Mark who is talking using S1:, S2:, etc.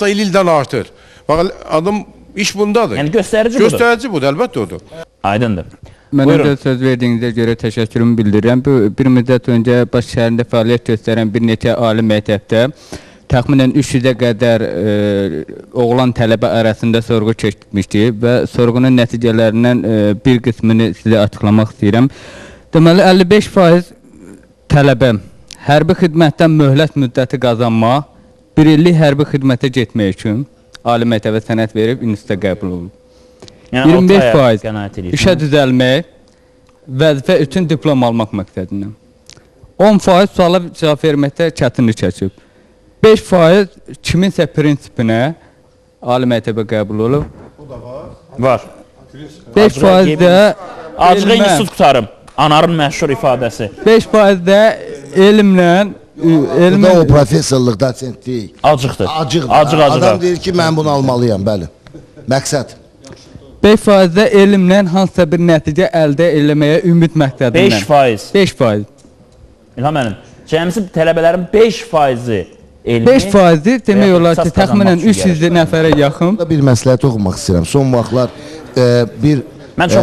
S1: il ildən artır. Bax, adam iş bundadır.
S2: Yəni göstərici budur.
S1: Göstərici budur, əlbəttə odur.
S2: Aydındır.
S3: Mənə də söz verdiyinizə görə təşəkkürümü bildirirəm. Bu, bir müddət öncə Bakı şəhərində fəaliyyət göstərən bir neçə ali məktəbdə təxminən 300-ə qədər oğlan tələbə arasında sorğu keçmişdi və sorğunun nəticələrindən bir qismini sizə açıqlamaq istəyirəm. Deməli, 55% tələbə hərbi xidmətdən möhlət müddəti qazanmaq, 1 illik hərbi xidmətə getmək üçün ali məktəbə sənəd verib instituta qəbul olunub. 25% işə düzəlmək, vəzifə üçün diplom almaq məqsədindən. 10% suala cavab verməkdə çətinlik çəkib. 5% kiminsə prinsipinə ali məktəbə qəbul olub.
S1: O da var.
S2: Var.
S3: 5% də
S2: acığı institut qutarım. Anarın məşhur ifadəsi.
S3: 5% də elmlə
S4: Burada o professorluq, doçentlik.
S2: Acıqdır.
S4: Acıqdır. Adam deyir ki, mən bunu almalıyam, bəli. Məqsəd.
S3: 5% də elmlə hansısa bir nəticə əldə eləməyə ümid məqsədindən.
S2: 5%.
S3: 5%.
S2: İlham mənim, cəmsi tələbələrin 5%-i elmi.
S3: 5% demək olar ki, təxminən 300 nəfərə yaxın.
S4: Bir məsləhət oxumaq istəyirəm. Son vaxtlar bir